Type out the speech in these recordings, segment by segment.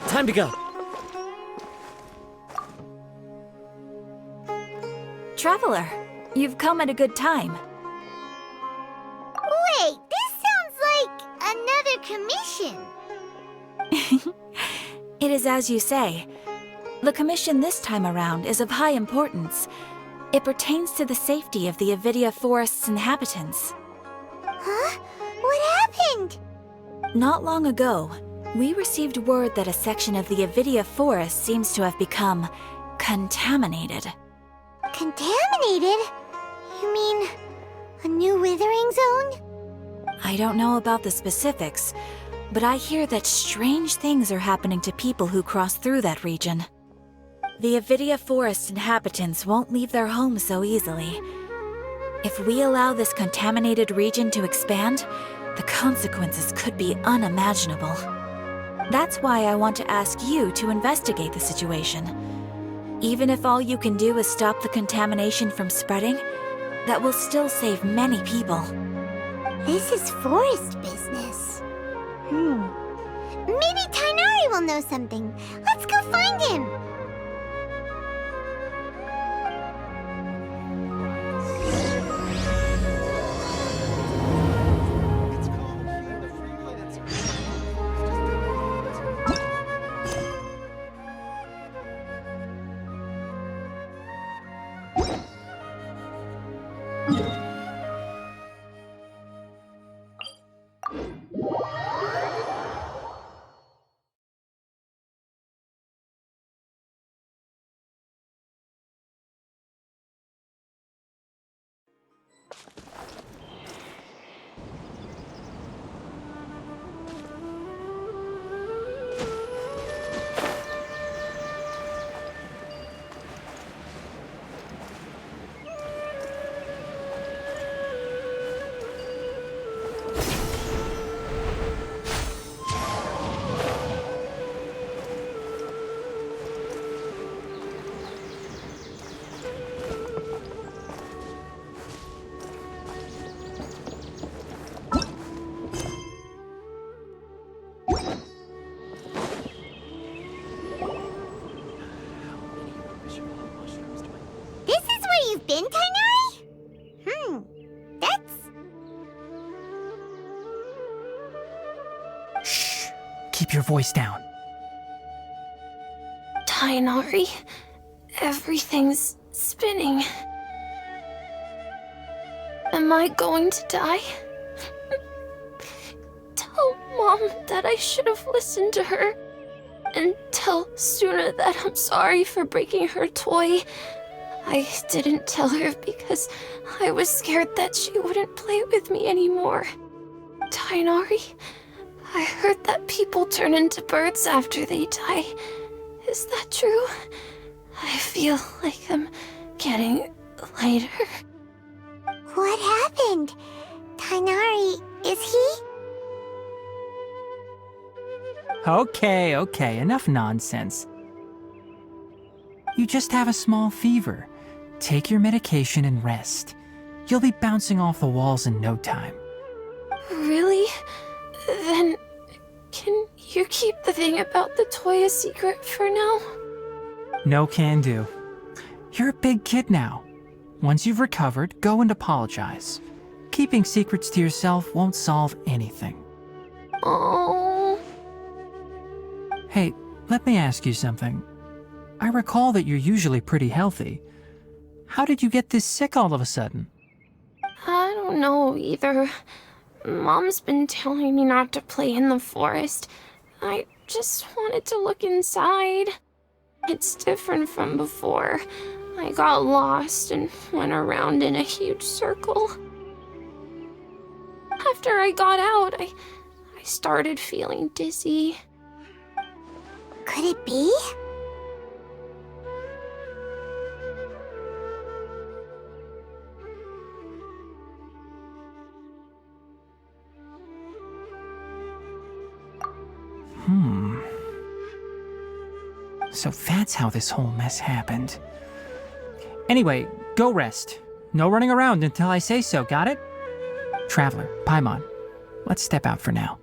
Time to go. Traveler, you've come at a good time. Wait, this sounds like another commission. It is as you say. The commission this time around is of high importance. It pertains to the safety of the Avidia Forest's inhabitants. Huh? What happened? Not long ago, we received word that a section of the Avidia Forest seems to have become contaminated. Contaminated? You mean a new withering zone? I don't know about the specifics, but I hear that strange things are happening to people who cross through that region. The Avidia Forest inhabitants won't leave their homes so easily. If we allow this contaminated region to expand, the consequences could be unimaginable. That's why I want to ask you to investigate the situation. Even if all you can do is stop the contamination from spreading, that will still save many people. This is forest business. Maybe Tainari will know something. Let's go find him. You've been, Tainari? That's... Shh! Keep your voice down. Tainari, everything's spinning. Am I going to die? Tell Mom that I should have listened to her. And tell Suna that I'm sorry for breaking her toy. I didn't tell her because I was scared that she wouldn't play with me anymore. Tainari, I heard that people turn into birds after they die. Is that true? I feel like I'm getting lighter. What happened? Tainari, is he? Okay, enough nonsense. You just have a small fever. Take your medication and rest. You'll be bouncing off the walls in no time. Really? Then, can you keep the thing about the toy a secret for now? No can do. You're a big kid now. Once you've recovered, go and apologize. Keeping secrets to yourself won't solve anything. Oh. Hey, let me ask you something. I recall that you're usually pretty healthy. How did you get this sick all of a sudden? I don't know either. Mom's been telling me not to play in the forest. I just wanted to look inside. It's different from before. I got lost and went around in a huge circle. After I got out, I started feeling dizzy. Could it be? So that's how this whole mess happened. Anyway, go rest. No running around until I say so, got it? Traveler, Paimon, let's step out for now.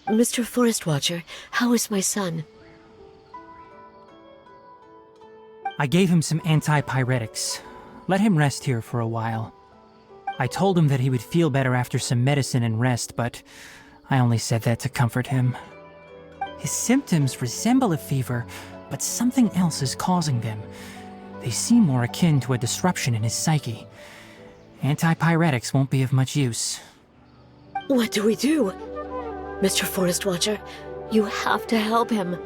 Mr. Forest Watcher, how is my son? I gave him some antipyretics. Let him rest here for a while. I told him that he would feel better after some medicine and rest, but I only said that to comfort him. His symptoms resemble a fever, but something else is causing them. They seem more akin to a disruption in his psyche. Antipyretics won't be of much use. What do we do? Mr. Forest Watcher, you have to help him.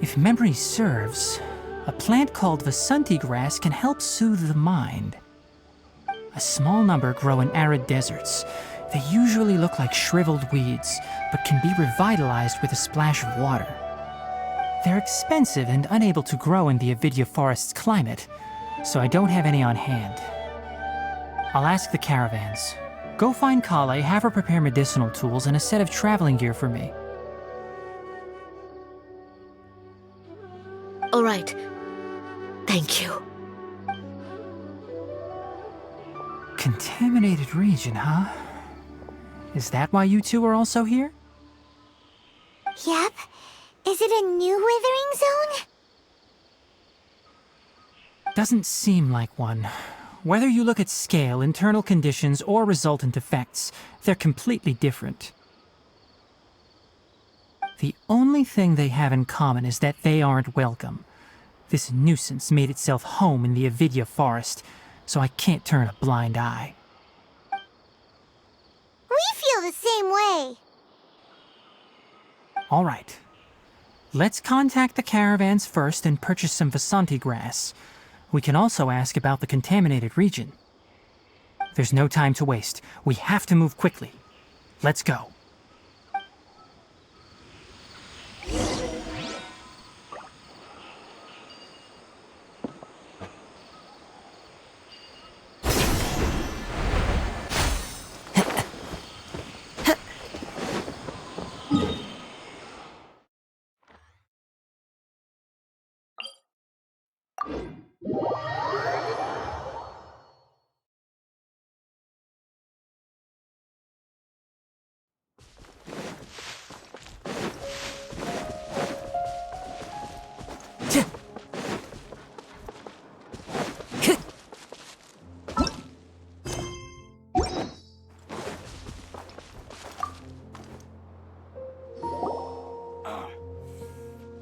If memory serves, a plant called Vasanti grass can help soothe the mind. A small number grow in arid deserts. They usually look like shriveled weeds, but can be revitalized with a splash of water. They're expensive and unable to grow in the Avidya forest's climate, so I don't have any on hand. I'll ask the caravans. Go find Kale, have her prepare medicinal tools and a set of traveling gear for me. All right. Thank you. Contaminated region, huh? Is that why you two are also here? Yep. Is it a new withering zone? Doesn't seem like one. Whether you look at scale, internal conditions, or resultant effects, they're completely different. The only thing they have in common is that they aren't welcome. This nuisance made itself home in the Avidya forest, so I can't turn a blind eye. We feel the same way. All right. Let's contact the caravans first and purchase some Vasanti grass. We can also ask about the contaminated region. There's no time to waste. We have to move quickly. Let's go.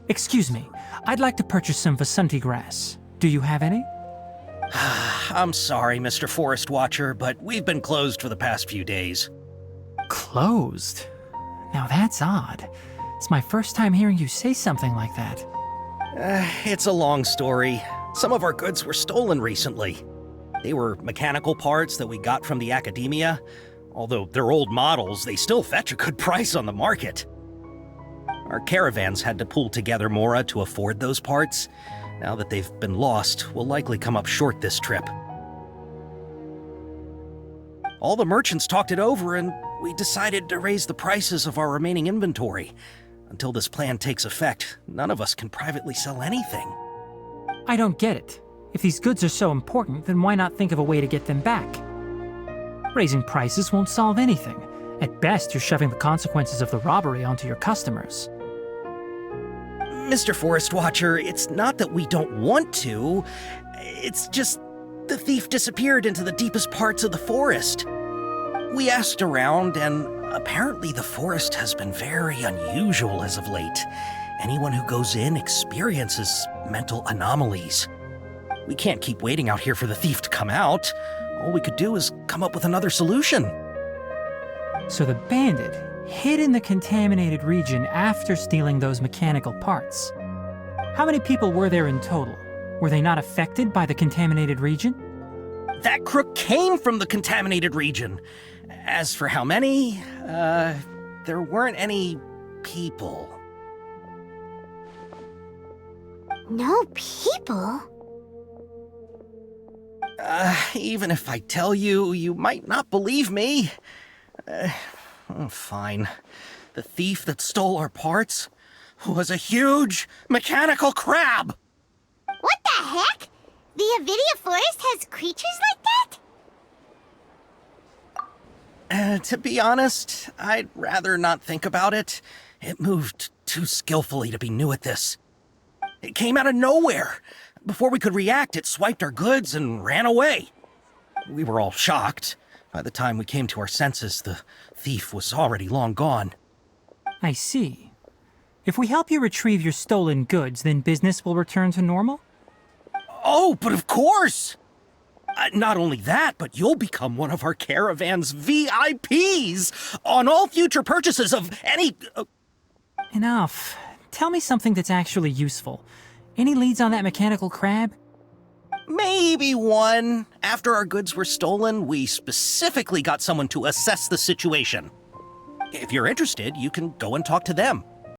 Excuse me, I'd like to purchase some Vasanti grass. Do you have any? I'm sorry, Mr. Forest Watcher, but we've been closed for the past few days. Closed? Now that's odd. It's my first time hearing you say something like that. It's a long story. Some of our goods were stolen recently. They were mechanical parts that we got from the academia. Although they're old models, they still fetch a good price on the market. Our caravans had to pool together Mora to afford those parts. Now that they've been lost, we'll likely come up short this trip. All the merchants talked it over, and we decided to raise the prices of our remaining inventory. Until this plan takes effect, none of us can privately sell anything. I don't get it. If these goods are so important, then why not think of a way to get them back? Raising prices won't solve anything. At best, you're shoving the consequences of the robbery onto your customers. Mr. Forest Watcher, it's not that we don't want to. It's just the thief disappeared into the deepest parts of the forest. We asked around, and apparently the forest has been very unusual as of late. Anyone who goes in experiences mental anomalies. We can't keep waiting out here for the thief to come out. All we could do is come up with another solution. So the bandit hid in the contaminated region after stealing those mechanical parts. How many people were there in total? Were they not affected by the contaminated region? That crook came from the contaminated region. As for how many, there weren't any people. No people? Even if I tell you, you might not believe me. Fine. The thief that stole our parts was a huge mechanical crab! What the heck? The Avidia forest has creatures like that? To be honest, I'd rather not think about it. It moved too skillfully to be new at this. It came out of nowhere. Before we could react, it swiped our goods and ran away. We were all shocked. By the time we came to our senses, the thief was already long gone. I see. If we help you retrieve your stolen goods, then business will return to normal? Oh, but of course! Not only that, but you'll become one of our caravan's VIPs on all future purchases of any... Enough. Tell me something that's actually useful. Any leads on that mechanical crab? Maybe one. After our goods were stolen, we specifically got someone to assess the situation. If you're interested, you can go and talk to them.